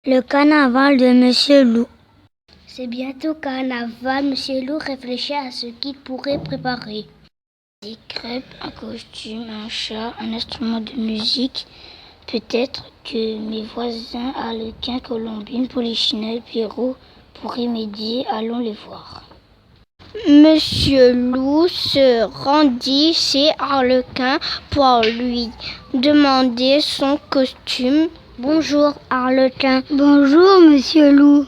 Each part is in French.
Le carnaval de Monsieur Loup. C'est bientôt carnaval, Monsieur Loup réfléchit à ce qu'il pourrait préparer. Des crêpes, un costume, un chat, un instrument de musique. Peut-être que mes voisins Arlequin, Colombine, Polichinelle, Pierrot pourraient m'aider. Allons les voir. Monsieur Loup se rendit chez Arlequin pour lui demander son costume. Bonjour Arlequin. Bonjour Monsieur Loup.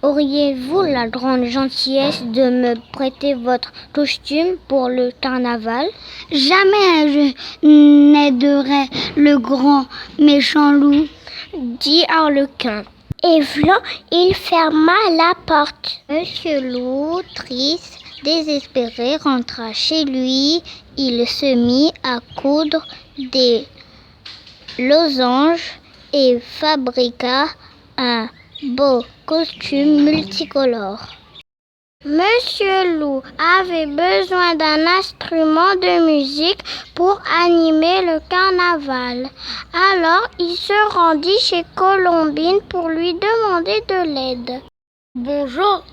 Auriez-vous la grande gentillesse de me prêter votre costume pour le carnaval? Jamais je n'aiderai le grand méchant loup, dit Arlequin. Et voilà, il ferma la porte. Monsieur Loup, triste, désespéré, rentra chez lui. Il se mit à coudre des losanges et fabriqua un beau costume multicolore. Monsieur Loup avait besoin d'un instrument de musique pour animer le carnaval. Alors il se rendit chez Colombine pour lui demander de l'aide. Bonjour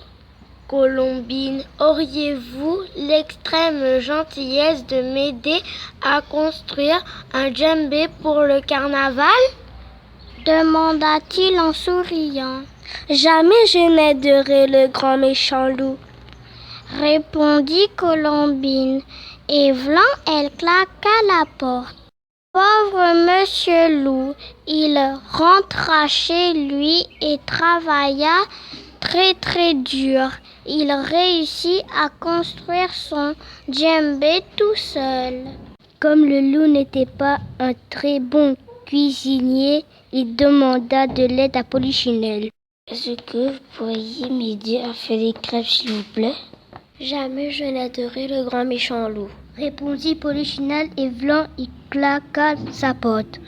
Colombine, auriez-vous l'extrême gentillesse de m'aider à construire un djembé pour le carnaval? Demanda-t-il en souriant. Jamais je n'aiderai le grand méchant loup, répondit Colombine, et v'là, elle claqua la porte. Pauvre Monsieur Loup, il rentra chez lui et travailla très dur. Il réussit à construire son djembé tout seul. Comme le loup n'était pas un très bon cuisinier, il demanda de l'aide à Polichinelle. Est-ce que vous pourriez m'aider à faire des crêpes, s'il vous plaît? Jamais je n'aiderai le grand méchant loup, répondit Polichinelle, et v'là, il claqua sa porte.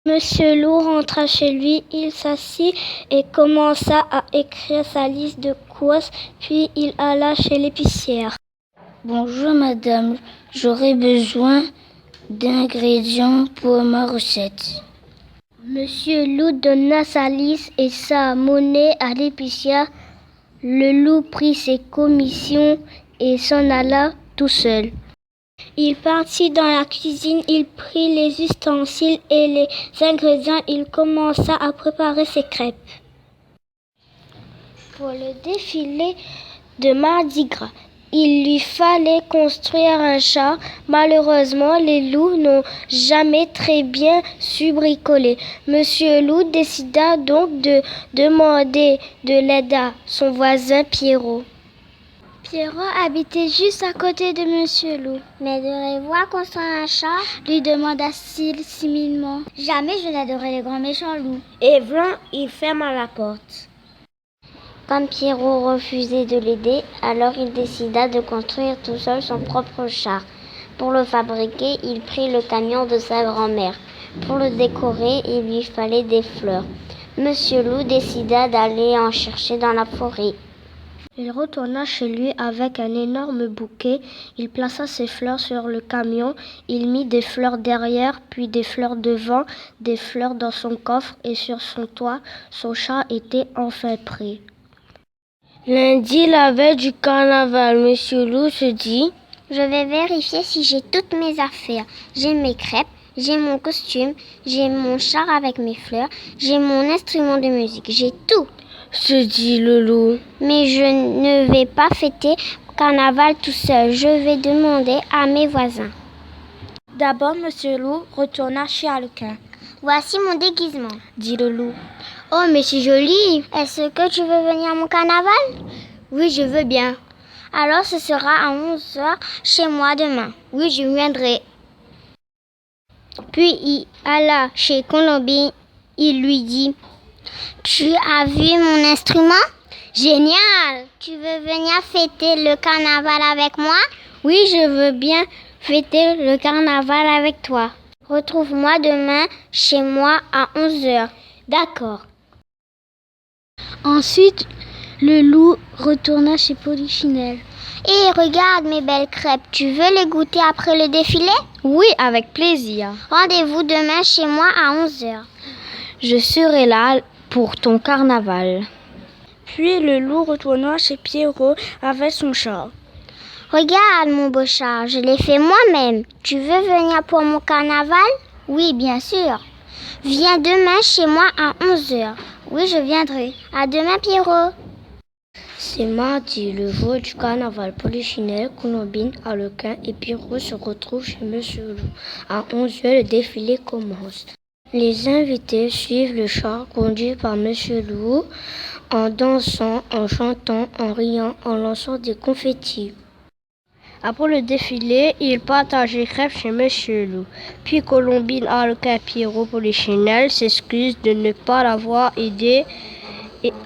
Monsieur Loup rentra chez lui, il s'assit et commença à écrire sa liste de courses, puis il alla chez l'épicière. Bonjour madame, j'aurais besoin d'ingrédients pour ma recette. Monsieur Loup donna sa liste et sa monnaie à l'épicière. Le loup prit ses commissions et s'en alla tout seul. Il partit dans la cuisine, il prit les ustensiles et les ingrédients, il commença à préparer ses crêpes. Pour le défilé de Mardi Gras, il lui fallait construire un char. Malheureusement, les loups n'ont jamais très bien su bricoler. Monsieur Loup décida donc de demander de l'aide à son voisin Pierrot. Pierrot habitait juste à côté de Monsieur Loup. M'aiderez-vous à construire un char? Lui demanda-t-il timidement. Jamais je n'aiderai le grand méchant loup. Et voilà, il ferma la porte. Comme Pierrot refusait de l'aider, alors il décida de construire tout seul son propre char. Pour le fabriquer, il prit le camion de sa grand-mère. Pour le décorer, il lui fallait des fleurs. Monsieur Loup décida d'aller en chercher dans la forêt. Il retourna chez lui avec un énorme bouquet. Il plaça ses fleurs sur le camion. Il mit des fleurs derrière, puis des fleurs devant, des fleurs dans son coffre et sur son toit. Son char était enfin prêt. Lundi, la veille du carnaval, Monsieur Loup se dit: je vais vérifier si j'ai toutes mes affaires. J'ai mes crêpes, j'ai mon costume, j'ai mon char avec mes fleurs, j'ai mon instrument de musique, j'ai tout, se dit le loup. Mais je ne vais pas fêter le carnaval tout seul, je vais demander à mes voisins. D'abord, Monsieur Loup retourna chez Arlequin. Voici mon déguisement, dit le loup. Oh, mais c'est joli! Est-ce que tu veux venir à mon carnaval? Oui, je veux bien. Alors ce sera à 11h chez moi demain. Oui, je viendrai. Puis il alla chez Colombine. Il lui dit: tu as vu mon instrument? Génial! Tu veux venir fêter le carnaval avec moi? Oui, je veux bien fêter le carnaval avec toi. Retrouve-moi demain chez moi à 11h. D'accord. Ensuite, le loup retourna chez Polichinelle. Hé, regarde mes belles crêpes, tu veux les goûter après le défilé? Oui, avec plaisir. Rendez-vous demain chez moi à 11h. Je serai là, pour ton carnaval. Puis le loup retourna chez Pierrot avec son char. Regarde mon beau char, je l'ai fait moi-même. Tu veux venir pour mon carnaval? Oui, bien sûr. Viens demain chez moi à 11h. Oui, je viendrai. À demain, Pierrot. C'est mardi, le jour du carnaval. Polichinelle, Colombine, Arlequin et Pierrot se retrouvent chez Monsieur Loup. À 11h, le défilé commence. Les invités suivent le char conduit par Monsieur Loup en dansant, en chantant, en riant, en lançant des confettis. Après le défilé, ils partagent les crêpes chez Monsieur Loup. Puis Colombine, Arlequin et Pierrot Polichinelle s'excusent de ne pas l'avoir aidé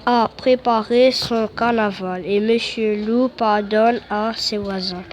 à préparer son carnaval. Et Monsieur Loup pardonne à ses voisins.